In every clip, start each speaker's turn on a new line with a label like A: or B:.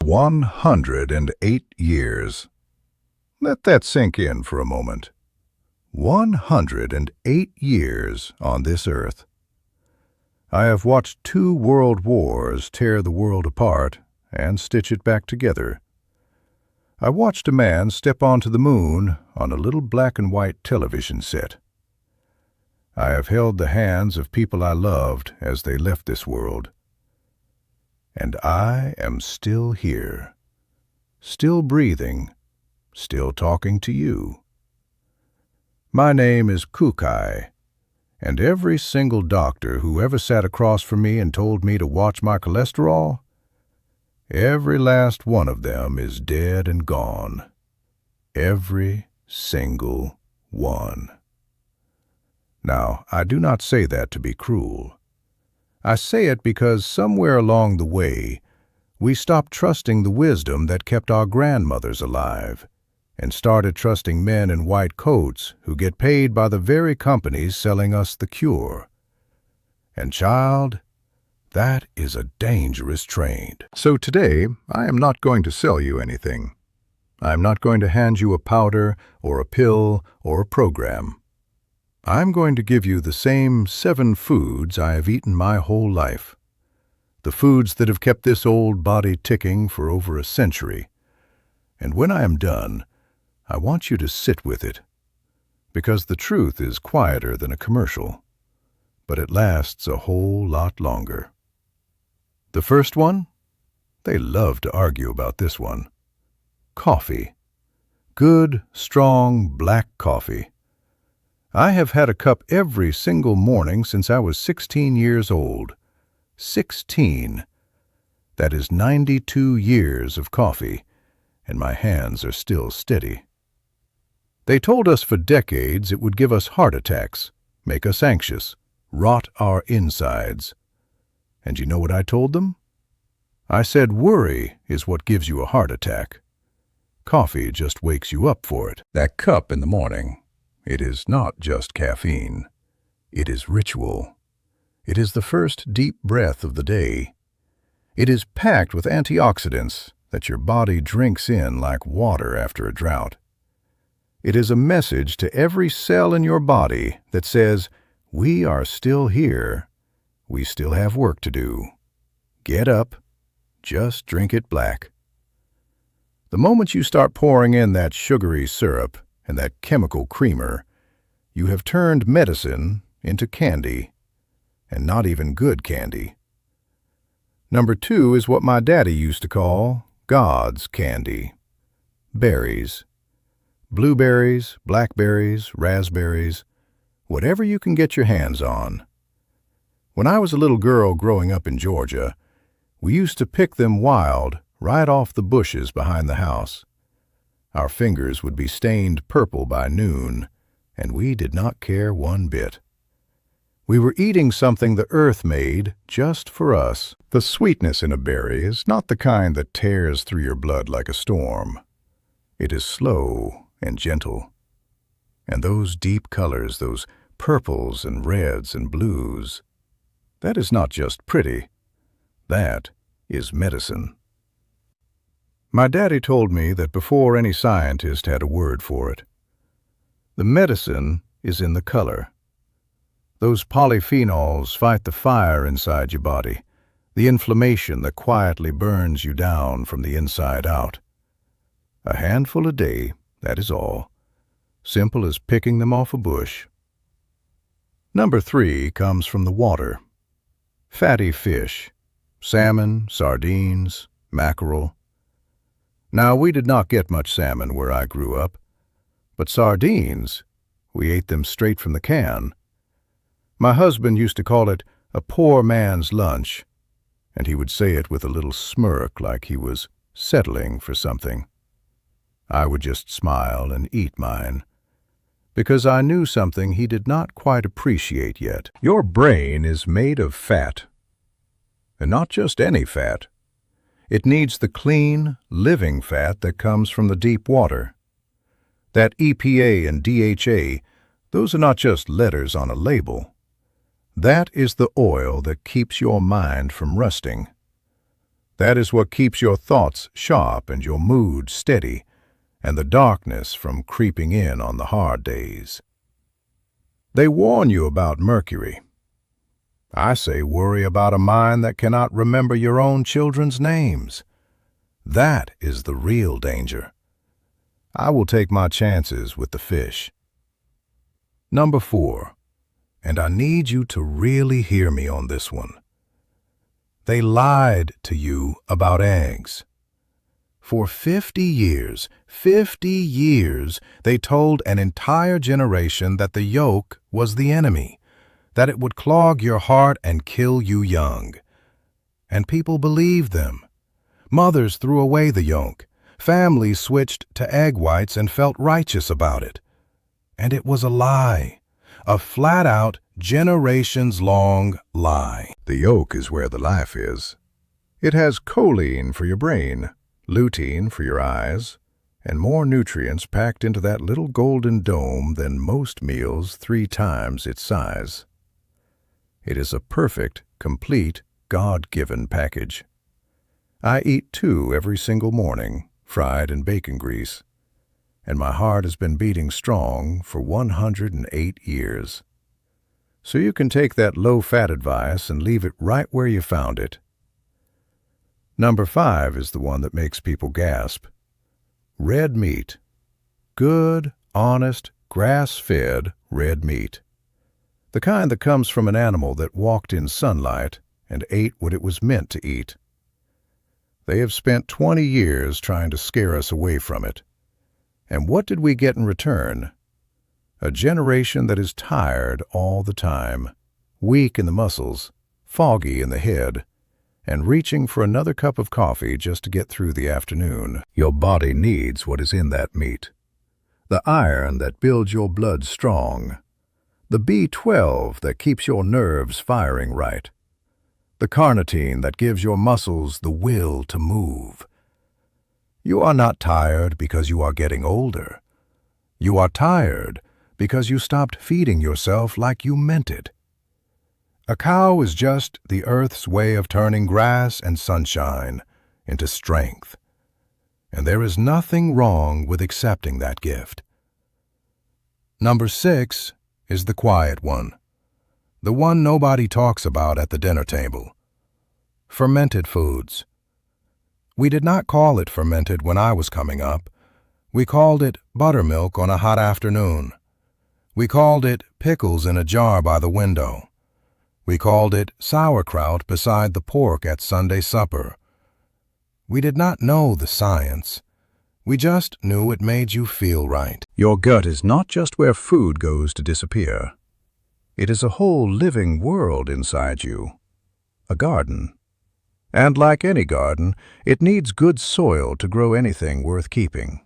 A: 108 years. Let that sink in for a moment. 108 years on this earth. I have watched 2 world wars tear the world apart and stitch it back together. I watched a man step onto the moon on a little black and white television set. I have held the hands of people I loved as they left this world. And I am still here, still breathing, still talking to you. My name is Kūkai, and every single doctor who ever sat across from me and told me to watch my cholesterol, every last one of them is dead and gone. Every single one. Now, I do not say that to be cruel. I say it because somewhere along the way, we stopped trusting the wisdom that kept our grandmothers alive and started trusting men in white coats who get paid by the very companies selling us the cure. And child, that is a dangerous trade. So today, I am not going to sell you anything. I am not going to hand you a powder or a pill or a program. I'm going to give you the same 7 foods I have eaten my whole life. The foods that have kept this old body ticking for over a century. And when I am done, I want you to sit with it. Because the truth is quieter than a commercial. But it lasts a whole lot longer. The first one? They love to argue about this one. Coffee. Good, strong, black coffee. I have had a cup every single morning since I was 16 years old. 16. That is 92 years of coffee, and my hands are still steady. They told us for decades it would give us heart attacks, make us anxious, rot our insides. And you know what I told them? I said worry is what gives you a heart attack. Coffee just wakes you up for it. That cup in the morning. It is not just caffeine. It is ritual. It is the first deep breath of the day. It is packed with antioxidants that your body drinks in like water after a drought. It is a message to every cell in your body that says, we are still here. We still have work to do. Get up. Just drink it black. The moment you start pouring in that sugary syrup, and that chemical creamer, you have turned medicine into candy, and not even good candy. Number 2 is what my daddy used to call God's candy. Berries. Blueberries, blackberries, raspberries, whatever you can get your hands on. When I was a little girl growing up in Georgia, we used to pick them wild right off the bushes behind the house. Our fingers would be stained purple by noon, and we did not care one bit. We were eating something the earth made just for us. The sweetness in a berry is not the kind that tears through your blood like a storm. It is slow and gentle. And those deep colors, those purples and reds and blues, that is not just pretty. That is medicine. My daddy told me that before any scientist had a word for it. The medicine is in the color. Those polyphenols fight the fire inside your body, the inflammation that quietly burns you down from the inside out. A handful a day, that is all. Simple as picking them off a bush. Number 3 comes from the water. Fatty fish, salmon, sardines, mackerel. Now, we did not get much salmon where I grew up, but sardines, we ate them straight from the can. My husband used to call it a poor man's lunch, and he would say it with a little smirk like he was settling for something. I would just smile and eat mine, because I knew something he did not quite appreciate yet. Your brain is made of fat, and not just any fat. It needs the clean, living fat that comes from the deep water. That EPA and DHA, those are not just letters on a label. That is the oil that keeps your mind from rusting. That is what keeps your thoughts sharp and your mood steady, and the darkness from creeping in on the hard days. They warn you about mercury. I say worry about a mind that cannot remember your own children's names. That is the real danger. I will take my chances with the fish. Number 4, and I need you to really hear me on this one. They lied to you about eggs. For 50 years, they told an entire generation that the yolk was the enemy, that it would clog your heart and kill you young. And people believed them. Mothers threw away the yolk. Families switched to egg whites and felt righteous about it. And it was a lie, a flat-out, generations-long lie. The yolk is where the life is. It has choline for your brain, lutein for your eyes, and more nutrients packed into that little golden dome than most meals 3 times its size. It is a perfect, complete, God-given package. I eat 2 every single morning, fried in bacon grease, and my heart has been beating strong for 108 years. So you can take that low-fat advice and leave it right where you found it. Number 5 is the one that makes people gasp. Red meat. Good, honest, grass-fed red meat. The kind that comes from an animal that walked in sunlight and ate what it was meant to eat. They have spent 20 years trying to scare us away from it. And what did we get in return? A generation that is tired all the time, weak in the muscles, foggy in the head, and reaching for another cup of coffee just to get through the afternoon. Your body needs what is in that meat. The iron that builds your blood strong. The B12 that keeps your nerves firing right. The carnitine that gives your muscles the will to move. You are not tired because you are getting older. You are tired because you stopped feeding yourself like you meant it. A cow is just the earth's way of turning grass and sunshine into strength. And there is nothing wrong with accepting that gift. Number 6 is the quiet one. The one nobody talks about at the dinner table. Fermented foods. We did not call it fermented when I was coming up. We called it buttermilk on a hot afternoon. We called it pickles in a jar by the window. We called it sauerkraut beside the pork at Sunday supper. We did not know the science. We just knew it made you feel right. Your gut is not just where food goes to disappear. It is a whole living world inside you. A garden. And like any garden, it needs good soil to grow anything worth keeping.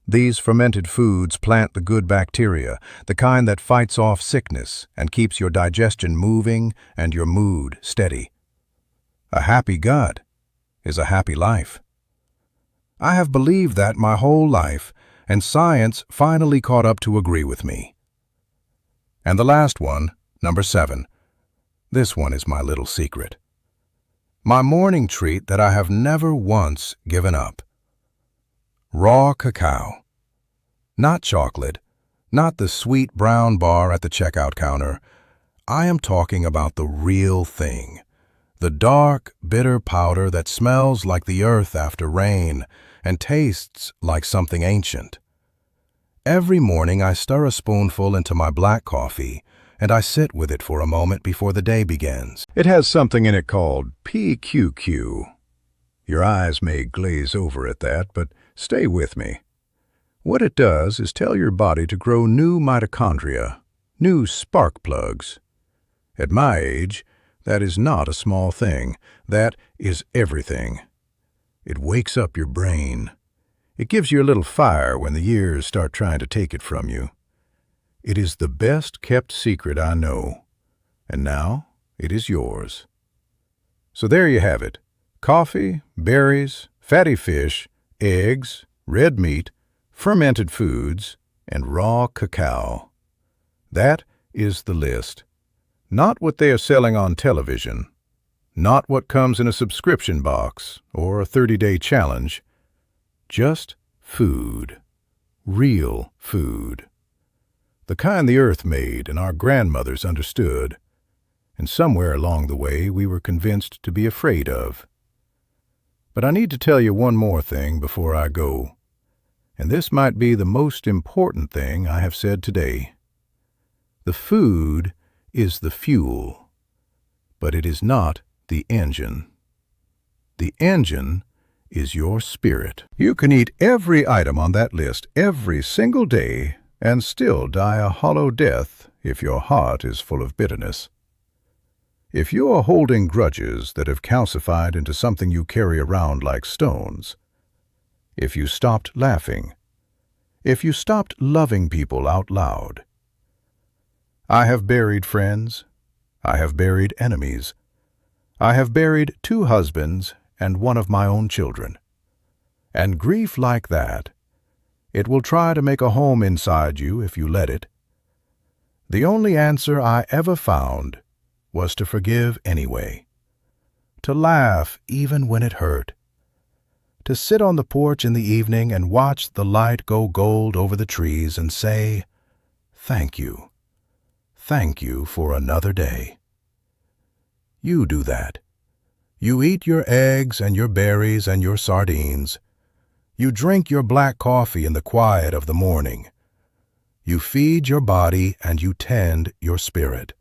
A: These fermented foods plant the good bacteria, the kind that fights off sickness and keeps your digestion moving and your mood steady. A happy gut is a happy life. I have believed that my whole life, and science finally caught up to agree with me. And the last one, number 7. This one is my little secret. My morning treat that I have never once given up. Raw cacao. Not chocolate, not the sweet brown bar at the checkout counter. I am talking about the real thing. The dark, bitter powder that smells like the earth after rain and tastes like something ancient. Every morning I stir a spoonful into my black coffee and I sit with it for a moment before the day begins. It has something in it called PQQ. Your eyes may glaze over at that, but stay with me. What it does is tell your body to grow new mitochondria, new spark plugs. At my age, that is not a small thing. That is everything. It wakes up your brain. It gives you a little fire when the years start trying to take it from you. It is the best kept secret I know, and now it is yours. So there you have it. Coffee, berries, fatty fish, eggs, red meat, fermented foods, and raw cacao. That is the list. Not what they are selling on television. Not what comes in a subscription box or a 30-day challenge. Just food. Real food. The kind the earth made and our grandmothers understood, and somewhere along the way we were convinced to be afraid of. But I need to tell you one more thing before I go, and this might be the most important thing I have said today. The food is the fuel, but it is not the engine. The engine is your spirit. You can eat every item on that list every single day and still die a hollow death if your heart is full of bitterness. If you are holding grudges that have calcified into something you carry around like stones, if you stopped laughing, if you stopped loving people out loud. I have buried friends. I have buried enemies. I have buried 2 husbands and one of my own children. And grief like that, it will try to make a home inside you if you let it. The only answer I ever found was to forgive anyway, to laugh even when it hurt, to sit on the porch in the evening and watch the light go gold over the trees and say, "Thank you. Thank you for another day." You do that. You eat your eggs and your berries and your sardines. You drink your black coffee in the quiet of the morning. You feed your body and you tend your spirit.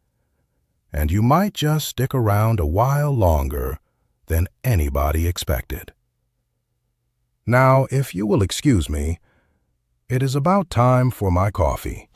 A: And you might just stick around a while longer than anybody expected. Now, if you will excuse me, it is about time for my coffee.